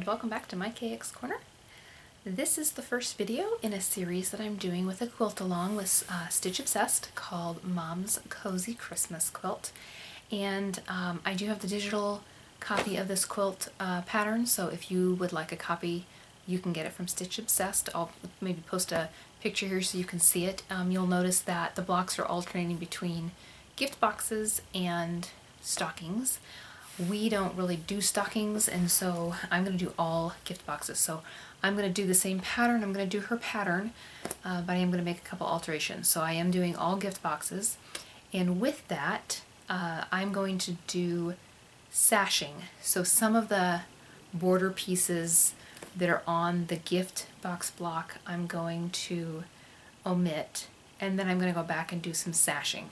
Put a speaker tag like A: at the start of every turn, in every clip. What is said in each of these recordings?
A: and welcome back to my KX Corner. This is the first video in a series that I'm doing with a quilt along with Stitch Obsessed called Mom's Cozy Christmas Quilt. And I do have the digital copy of this quilt pattern, so if you would like a copy, you can get it from Stitch Obsessed. I'll maybe post a picture here so you can see it. You'll notice that the blocks are alternating between gift boxes and stockings. We don't really do stockings, and so I'm going to do all gift boxes. So I'm going to do the same pattern. I'm going to do her pattern, but I am going to make a couple alterations. So I am doing all gift boxes, and with that, I'm going to do sashing. So some of the border pieces that are on the gift box block, I'm going to omit, and then I'm going to go back and do some sashing.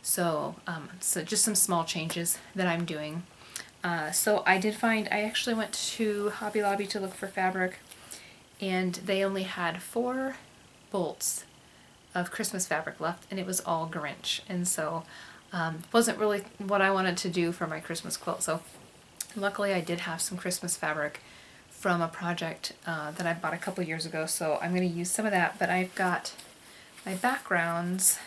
A: So, so just some small changes that I'm doing. So I actually went to Hobby Lobby to look for fabric, and they only had 4 bolts of Christmas fabric left, and it was all Grinch, and so wasn't really what I wanted to do for my Christmas quilt. So luckily I did have some Christmas fabric from a project that I bought a couple years ago, so I'm going to use some of that. But I've got my backgrounds.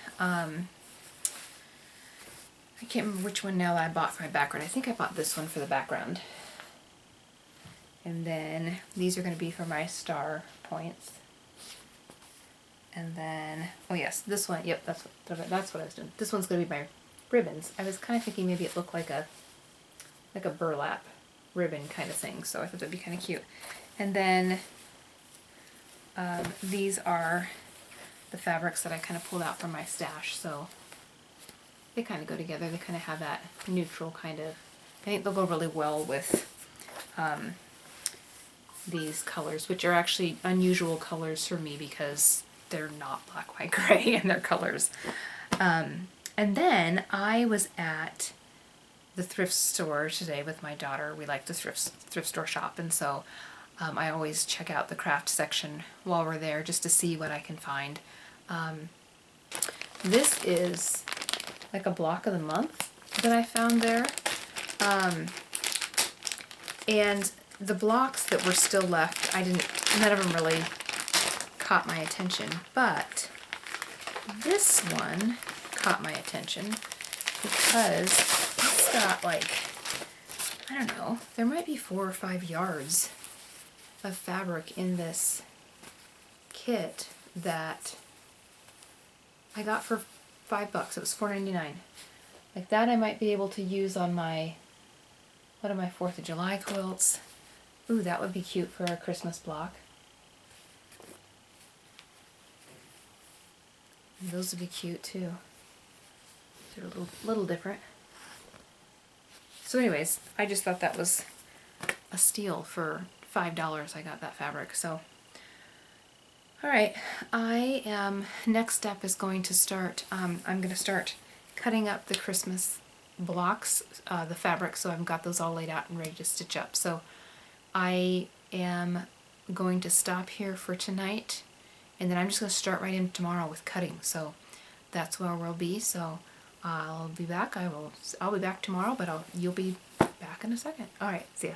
A: I can't remember which one now that I bought for my background. I think I bought this one for the background. And then these are going to be for my star points. And then, oh yes, this one, yep, that's what I was doing. This one's going to be my ribbons. I was kind of thinking maybe it looked like a burlap ribbon kind of thing, so I thought that'd be kind of cute. And then these are the fabrics that I kind of pulled out from my stash, so they kind of go together. They kind of have that neutral kind of, I think they'll go really well with these colors, which are actually unusual colors for me because they're not black, white, gray in their colors. And then I was at the thrift store today with my daughter. We like the thrift store shop, and so I always check out the craft section while we're there just to see what I can find. This is like a block of the month that I found there. And the blocks that were still left, none of them really caught my attention, but this one caught my attention because it's got like, I don't know, there might be 4 or 5 yards of fabric in this kit that I got for $5. It was $4.99. Like that I might be able to use on one of my 4th of July quilts. Ooh, that would be cute for a Christmas block. And those would be cute too. They're a little different. So anyways, I just thought that was a steal. For $5 I got that fabric. So alright, next step is going to start, I'm going to start cutting up the Christmas blocks, the fabric, so I've got those all laid out and ready to stitch up. So I am going to stop here for tonight, and then I'm just going to start right in tomorrow with cutting. So that's where we'll be. So I'll be back. I'll be back tomorrow, but you'll be back in a second. Alright, see ya.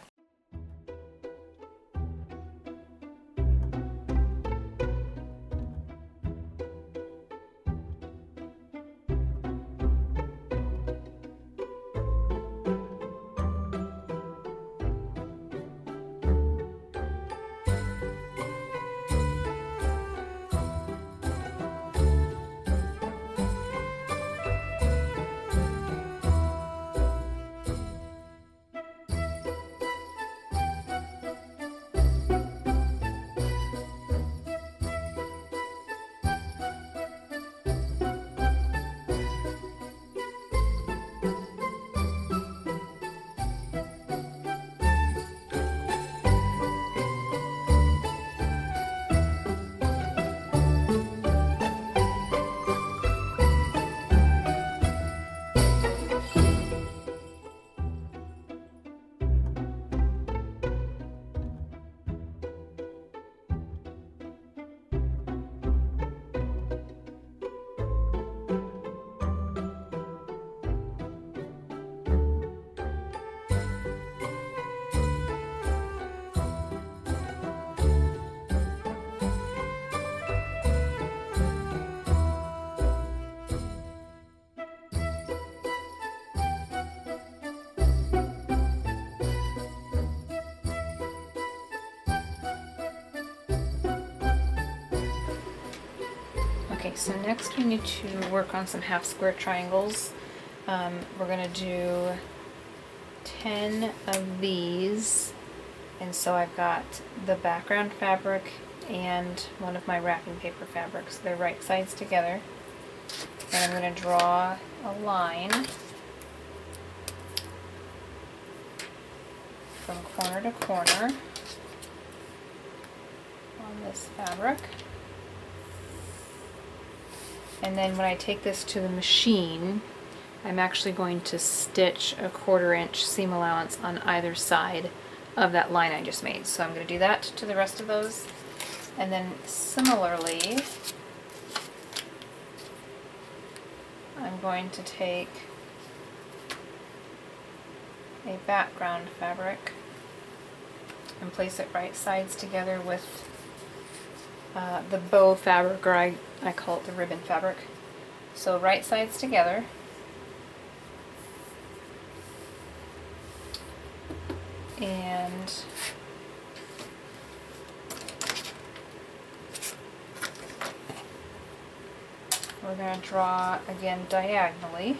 A: Okay, so next we need to work on some half square triangles. We're going to do 10 of these, and so I've got the background fabric and one of my wrapping paper fabrics. They're right sides together, and I'm going to draw a line from corner to corner on this fabric. And then when I take this to the machine, I'm actually going to stitch a 1/4 inch seam allowance on either side of that line I just made. So I'm going to do that to the rest of those. And then similarly, I'm going to take a background fabric and place it right sides together with the bow fabric, or I call it the ribbon fabric. So right sides together. And we're going to draw again diagonally.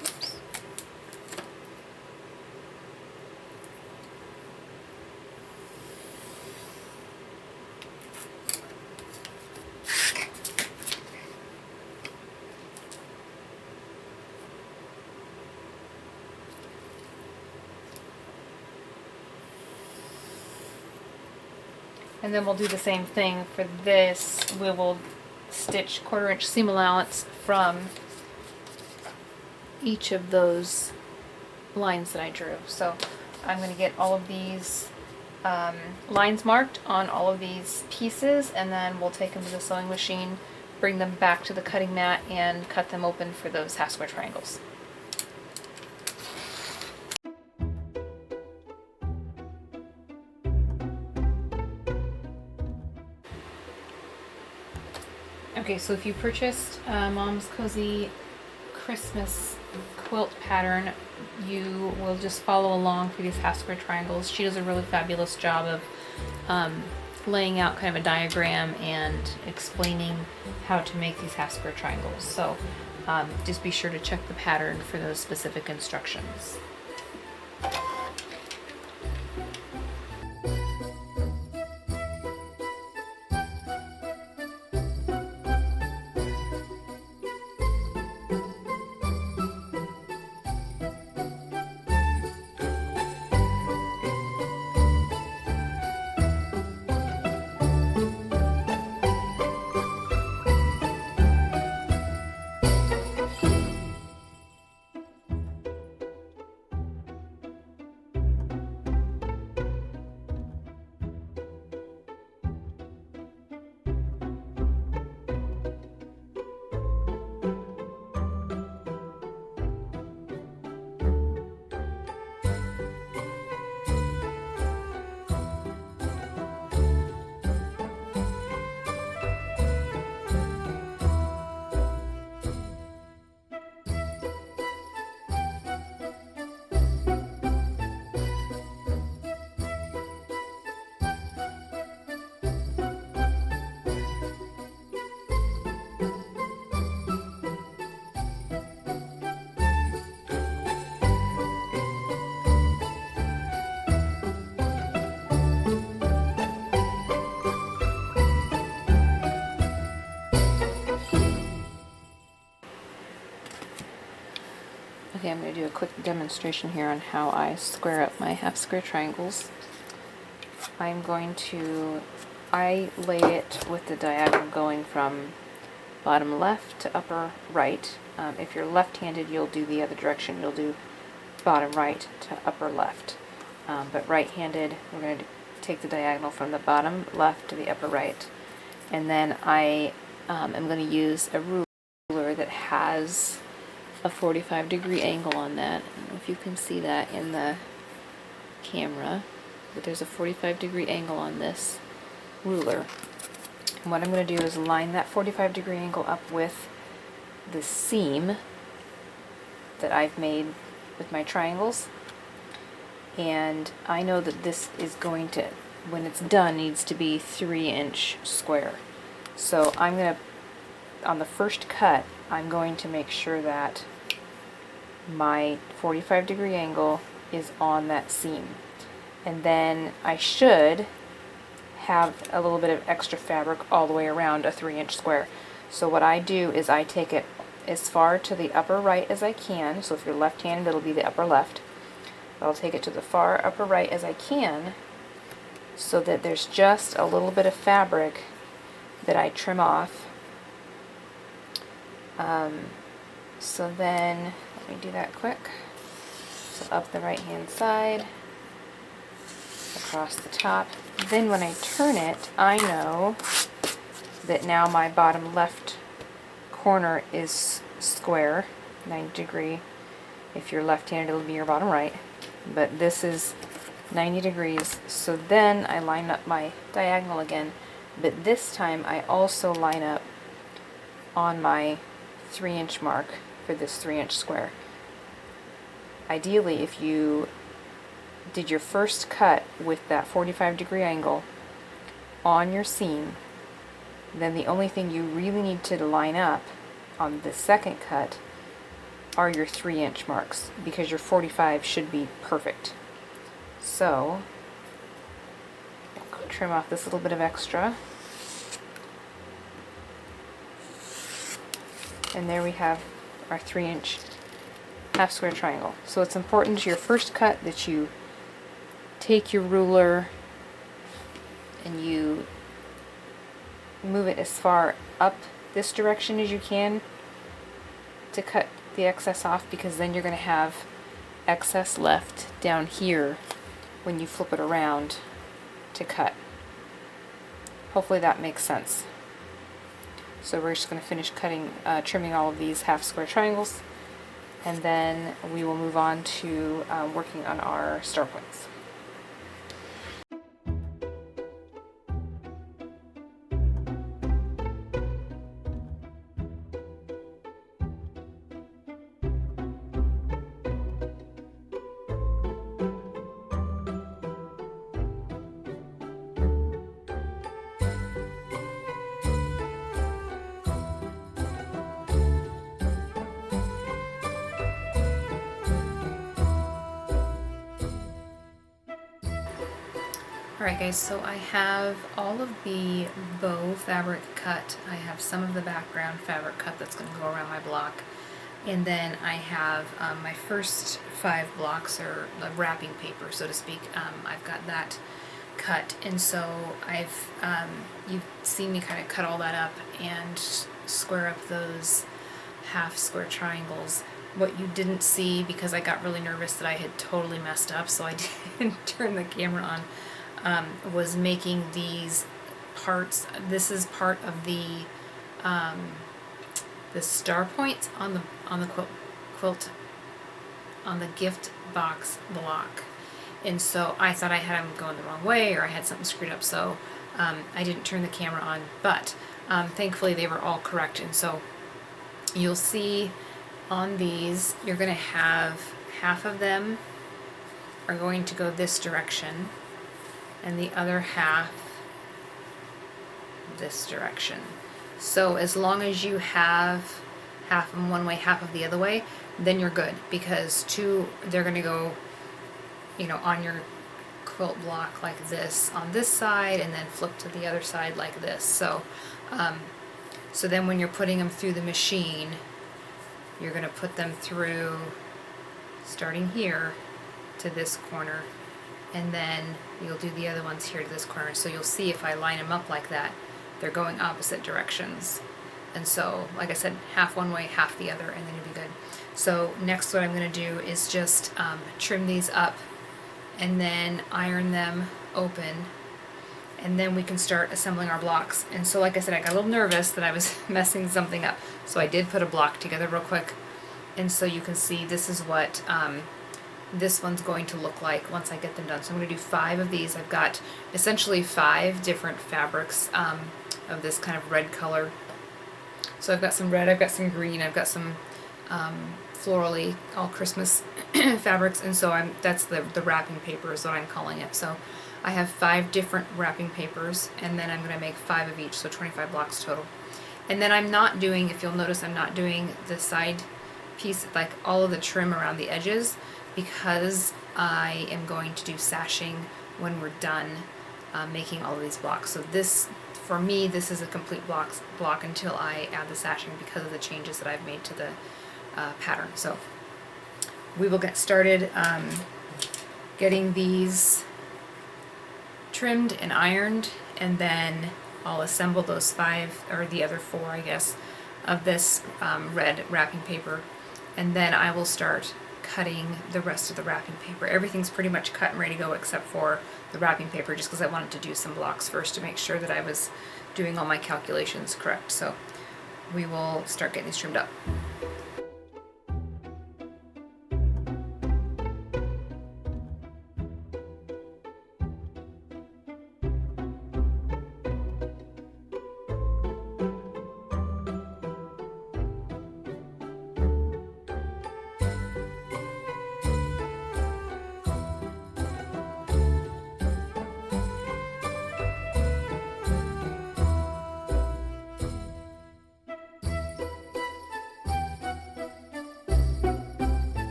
A: Oops. And then we'll do the same thing for this. We will stitch 1/4 inch seam allowance from each of those lines that I drew. So I'm going to get all of these lines marked on all of these pieces, and then we'll take them to the sewing machine, bring them back to the cutting mat, and cut them open for those half square triangles. Okay, so if you purchased Mom's Cozy Christmas quilt pattern, you will just follow along for these half square triangles. She does a really fabulous job of laying out kind of a diagram and explaining how to make these half square triangles. So just be sure to check the pattern for those specific instructions. Okay, I'm going to do a quick demonstration here on how I square up my half square triangles. I lay it with the diagonal going from bottom left to upper right. If you're left-handed, you'll do the other direction. You'll do bottom right to upper left. But right-handed, we're going to take the diagonal from the bottom left to the upper right. And then I am going to use a ruler that has a 45-degree angle on that. I don't know if you can see that in the camera, but there's a 45-degree angle on this ruler. And what I'm going to do is line that 45-degree angle up with the seam that I've made with my triangles. And I know that this is going to when it's done, needs to be 3-inch square. So I'm going to, on the first cut, I'm going to make sure that my 45-degree angle is on that seam. And then I should have a little bit of extra fabric all the way around a 3-inch square. So what I do is I take it as far to the upper right as I can. So if you're left-handed, it'll be the upper left. But I'll take it to the far upper right as I can, so that there's just a little bit of fabric that I trim off. So then, let me do that quick. So up the right-hand side, across the top. Then when I turn it, I know that now my bottom left corner is square, 90 degree. If you're left-handed, it'll be your bottom right. But this is 90 degrees. So then I line up my diagonal again. But this time I also line up on my 3-inch mark for this 3-inch square. Ideally, if you did your first cut with that 45-degree angle on your seam, then the only thing you really need to line up on the second cut are your 3-inch marks, because your 45 should be perfect. So, trim off this little bit of extra. And there we have our 3-inch half square triangle. So it's important to your first cut that you take your ruler and you move it as far up this direction as you can to cut the excess off, because then you're going to have excess left down here when you flip it around to cut. Hopefully that makes sense. So we're just going to finish trimming all of these half square triangles, and then we will move on to working on our star points. Alright guys, so I have all of the bow fabric cut. I have some of the background fabric cut that's going to go around my block. And then I have my first 5 blocks, or the wrapping paper, so to speak. I've got that cut. And so you've seen me kind of cut all that up and square up those half square triangles. What you didn't see, because I got really nervous that I had totally messed up, so I didn't turn the camera on, was making these parts. This is part of the star points on the quilt on the gift box block. And so I thought I had them going the wrong way, or I had something screwed up, so I didn't turn the camera on. But thankfully they were all correct, and so you'll see on these you're going to have half of them are going to go this direction, and the other half this direction. So as long as you have half of them one way, half of the other way, then you're good, because they're going to go, on your quilt block like this on this side, and then flip to the other side like this. So so then when you're putting them through the machine, you're going to put them through starting here to this corner, and then you'll do the other ones here to this corner. So you'll see if I line them up like that, they're going opposite directions. And so, like I said, half one way, half the other, and then you'll be good. So next what I'm going to do is just trim these up and then iron them open, and then we can start assembling our blocks. And so, like I said, I got a little nervous that I was messing something up, so I did put a block together real quick. And so you can see this is what this one's going to look like once I get them done. So I'm going to do 5 of these. I've got essentially 5 different fabrics of this kind of red color. So I've got some red, I've got some green, I've got some florally, all Christmas fabrics, and so that's the wrapping paper is what I'm calling it. So I have 5 different wrapping papers, and then I'm going to make 5 of each, so 25 blocks total. And then I'm not doing, if you'll notice, I'm not doing the side piece, like all of the trim around the edges, because I am going to do sashing when we're done making all of these blocks. So this, for me, this is a complete block until I add the sashing because of the changes that I've made to the pattern. So we will get started getting these trimmed and ironed, and then I'll assemble those 5, or the other 4 I guess, of this red wrapping paper, and then I will start cutting the rest of the wrapping paper. Everything's pretty much cut and ready to go except for the wrapping paper, just because I wanted to do some blocks first to make sure that I was doing all my calculations correct. So we will start getting these trimmed up.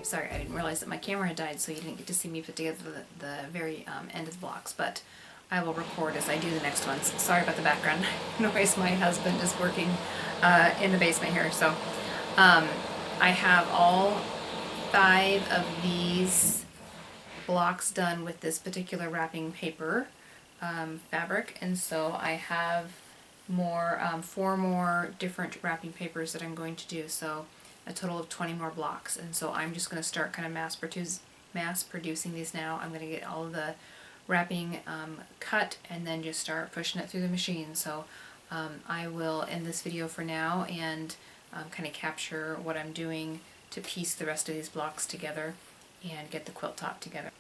A: Sorry, I didn't realize that my camera had died, so you didn't get to see me put together the very end of the blocks, but I will record as I do the next ones. Sorry about the background noise. My husband is working in the basement here. So I have all 5 of these blocks done with this particular wrapping paper fabric, and so I have more 4 more different wrapping papers that I'm going to do. So a total of 20 more blocks, and so I'm just going to start kind of mass producing these now. I'm going to get all of the wrapping cut and then just start pushing it through the machine. So I will end this video for now and kind of capture what I'm doing to piece the rest of these blocks together and get the quilt top together.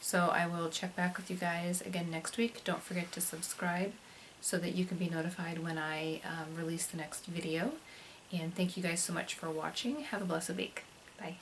A: So I will check back with you guys again next week. Don't forget to subscribe so that you can be notified when I release the next video. And thank you guys so much for watching. Have a blessed week. Bye.